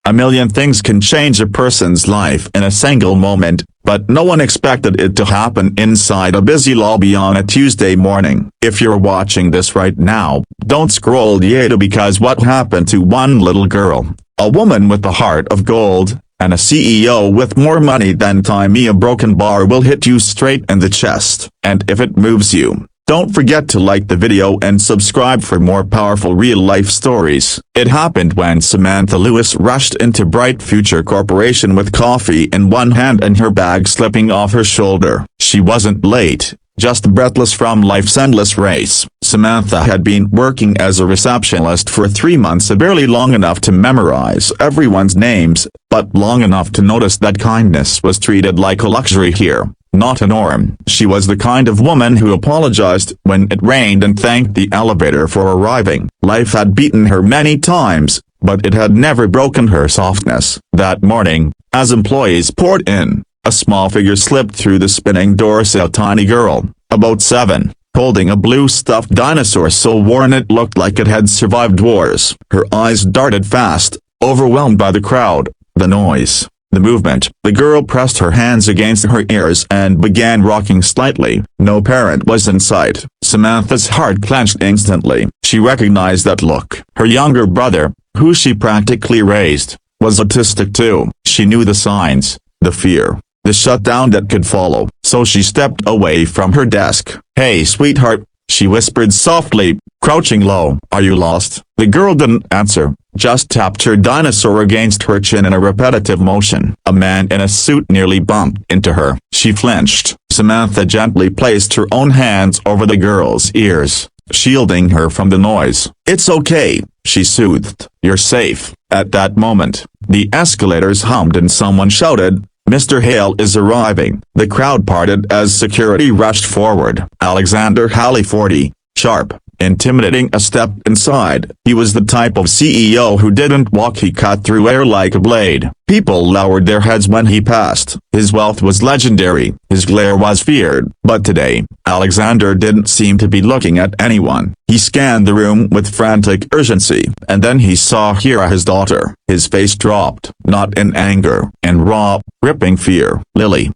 A million things can change a person's life in a single moment, but no one expected it to happen inside a busy lobby on a Tuesday morning. If you're watching this right now, don't scroll yet, because what happened to one little girl, a woman with a heart of gold, and a CEO with more money than time, a broken bar will hit you straight in the chest. And if it moves you, don't forget to like the video and subscribe for more powerful real-life stories. It happened when Samantha Lewis rushed into Bright Future Corporation with coffee in one hand and her bag slipping off her shoulder. She wasn't late, just breathless from life's endless race. Samantha had been working as a receptionist for 3 months, barely long enough to memorize everyone's names, but long enough to notice that kindness was treated like a luxury here, not a norm. She was the kind of woman who apologized when it rained and thanked the elevator for arriving. Life had beaten her many times, but it had never broken her softness. That morning, as employees poured in, a small figure slipped through the spinning doors. A tiny girl, about 7, holding a blue stuffed dinosaur so worn it looked like it had survived wars. Her eyes darted fast, overwhelmed by the crowd, the noise, the movement. The girl pressed her hands against her ears and began rocking slightly. No parent was in sight. Samantha's heart clenched instantly. She recognized that look. Her younger brother, who she practically raised, was autistic too. She knew the signs, the fear, the shutdown that could follow. So she stepped away from her desk. "Hey sweetheart," she whispered softly, crouching low. "Are you lost?" The girl didn't answer, just tapped her dinosaur against her chin in a repetitive motion. A man in a suit nearly bumped into her. She flinched. Samantha gently placed her own hands over the girl's ears, shielding her from the noise. "It's okay," she soothed. "You're safe." At that moment, the escalators hummed and someone shouted, "Mr. Hale is arriving." The crowd parted as security rushed forward. Alexander Hale, 40, sharp, intimidating, a step inside. He was the type of CEO who didn't walk, he cut through air like a blade. People lowered their heads when he passed. His wealth was legendary, his glare was feared. But today, Alexander didn't seem to be looking at anyone. He scanned the room with frantic urgency, and then he saw Kira, his daughter. His face dropped, not in anger, in raw, ripping fear. "Lily."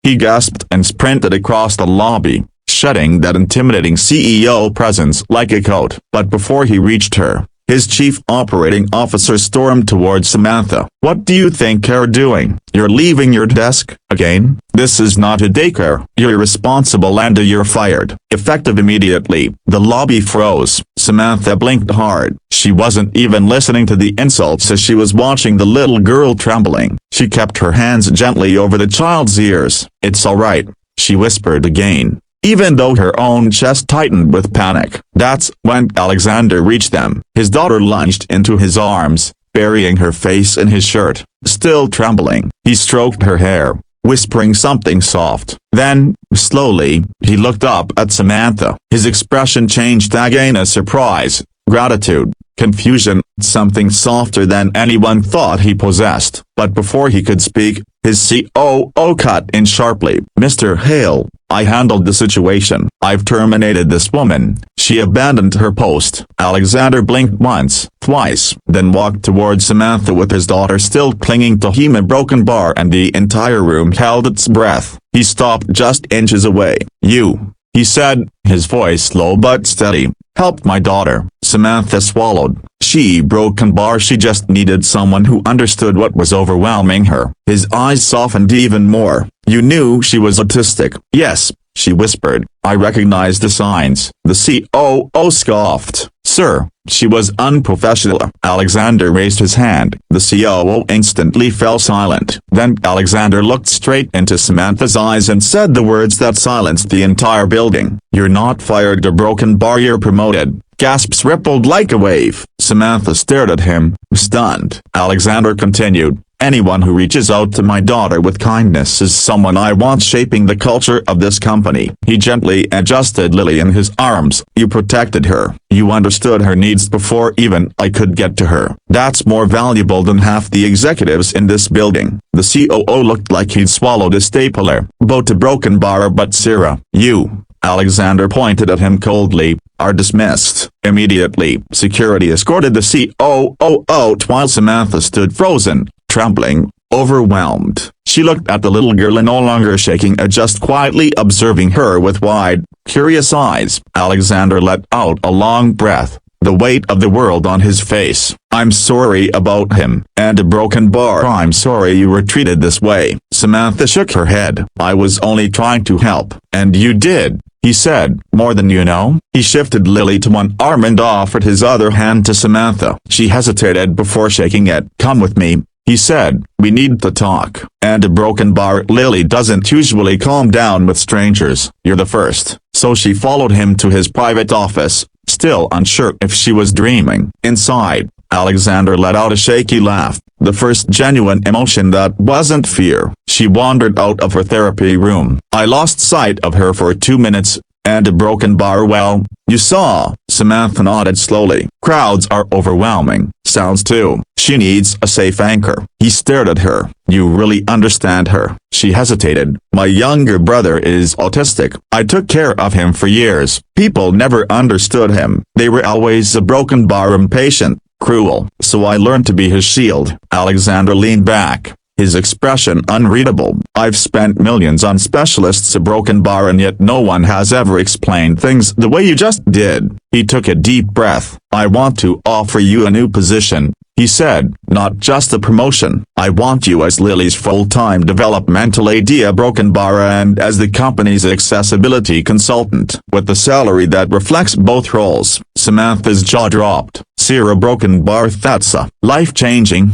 He gasped and sprinted across the lobby, shedding that intimidating CEO presence like a coat. But before he reached her, his chief operating officer stormed towards Samantha. "What do you think you're doing? You're leaving your desk again? This is not a daycare. You're irresponsible and you're fired." Effective immediately, the lobby froze. Samantha blinked hard. She wasn't even listening to the insults as she was watching the little girl trembling. She kept her hands gently over the child's ears. "It's all right," she whispered again, even though her own chest tightened with panic. That's when Alexander reached them. His daughter lunged into his arms, burying her face in his shirt. Still trembling, he stroked her hair, whispering something soft. Then, slowly, he looked up at Samantha. His expression changed again, a surprise, gratitude, confusion, something softer than anyone thought he possessed. But before he could speak, his COO cut in sharply. "Mr. Hale, I handled the situation. I've terminated this woman. She abandoned her post." Alexander blinked once, twice, then walked towards Samantha with his daughter still clinging to him, a broken bar, and the entire room held its breath. He stopped just inches away. "You," he said, his voice low but steady, "helped my daughter." Samantha swallowed. She broken bar. She just needed someone who understood what was overwhelming her. His eyes softened even more. "You knew she was autistic?" "Yes," she whispered. "I recognized the signs." The COO scoffed. "Sir, she was unprofessional." Alexander raised his hand. The COO instantly fell silent. Then Alexander looked straight into Samantha's eyes and said the words that silenced the entire building. "You're not fired, a broken bar, you're promoted." Gasps rippled like a wave. Samantha stared at him, stunned. Alexander continued, "Anyone who reaches out to my daughter with kindness is someone I want shaping the culture of this company." He gently adjusted Lily in his arms. "You protected her. You understood her needs before even I could get to her. That's more valuable than half the executives in this building." The COO looked like he'd swallowed a stapler. "Both a broken bar, but Sarah, you." Alexander pointed at him coldly, are dismissed. Immediately, security escorted the COO out while Samantha stood frozen, trembling, overwhelmed. She looked at the little girl no longer shaking, just quietly observing her with wide, curious eyes. Alexander let out a long breath, the weight of the world on his face. "I'm sorry about him." And a broken bar. "I'm sorry you were treated this way." Samantha shook her head. "I was only trying to help." "And you did," he said. "More than you know." He shifted Lily to one arm and offered his other hand to Samantha. She hesitated before shaking it. "Come with me," he said. "We need to talk." And a broken bar. Lily doesn't usually calm down with strangers. "You're the first." So she followed him to his private office, still unsure if she was dreaming. Inside, Alexander let out a shaky laugh, the first genuine emotion that wasn't fear. She wandered out of her therapy room. "I lost sight of her for 2 minutes." And a broken bar. "Well, you saw." Samantha nodded slowly. "Crowds are overwhelming. Sounds too. She needs a safe anchor." He stared at her. "You really understand her?" She hesitated. "My younger brother is autistic. I took care of him for years. People never understood him. They were always a broken bar, impatient, cruel. So I learned to be his shield." Alexander leaned back, his expression unreadable. "I've spent millions on specialists, a broken bar, and yet no one has ever explained things the way you just did." He took a deep breath. "I want to offer you a new position," he said. "Not just a promotion. I want you as Lily's full-time developmental AD, broken bar, and as the company's accessibility consultant, with a salary that reflects both roles." Samantha's jaw dropped. "Zero broken bar, that's life-changing,"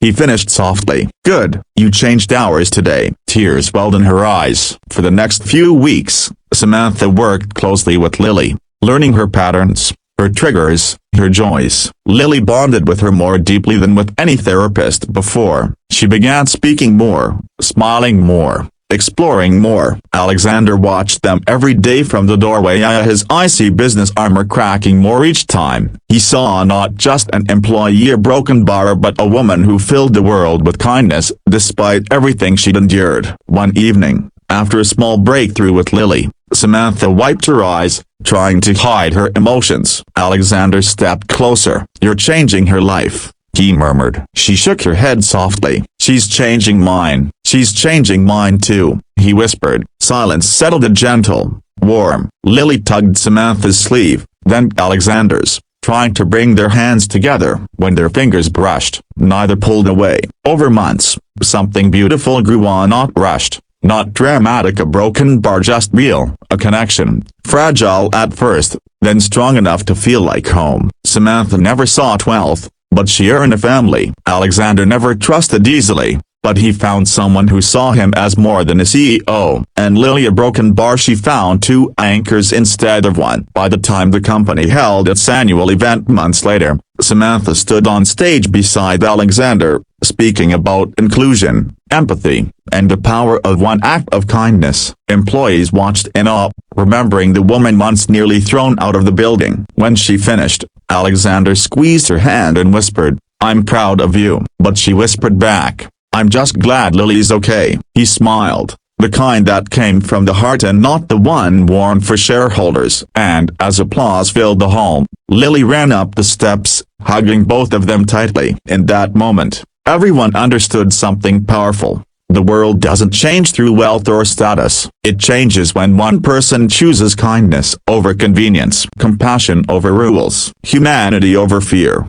he finished softly. "Good. You changed hours today." Tears welled in her eyes. For the next few weeks, Samantha worked closely with Lily, learning her patterns, her triggers, her joys. Lily bonded with her more deeply than with any therapist before. She began speaking more, smiling more, exploring more. Alexander watched them every day from the doorway, his icy business armor cracking more each time. He saw not just an employee, a broken bar, but a woman who filled the world with kindness, despite everything she'd endured. One evening, after a small breakthrough with Lily, Samantha wiped her eyes, trying to hide her emotions. Alexander stepped closer. "You're changing her life," he murmured. She shook her head softly. "She's changing mine." "She's changing mine too," he whispered. Silence settled, a gentle, warm. Lily tugged Samantha's sleeve, then Alexander's, trying to bring their hands together. When their fingers brushed, neither pulled away. Over months, something beautiful grew on, not rushed, not dramatic, a broken bar, just real, a connection, fragile at first, then strong enough to feel like home. Samantha never sought wealth, but she earned a family. Alexander never trusted easily, but he found someone who saw him as more than a CEO. And Lily, a broken bar, she found 2 anchors instead of one. By the time the company held its annual event months later, Samantha stood on stage beside Alexander, speaking about inclusion, empathy, and the power of one act of kindness. Employees watched in awe, remembering the woman once nearly thrown out of the building. When she finished, Alexander squeezed her hand and whispered, "I'm proud of you." But she whispered back, "I'm just glad Lily's okay." He smiled, the kind that came from the heart and not the one worn for shareholders. And as applause filled the hall, Lily ran up the steps, hugging both of them tightly. In that moment, everyone understood something powerful. The world doesn't change through wealth or status. It changes when one person chooses kindness over convenience, compassion over rules, humanity over fear.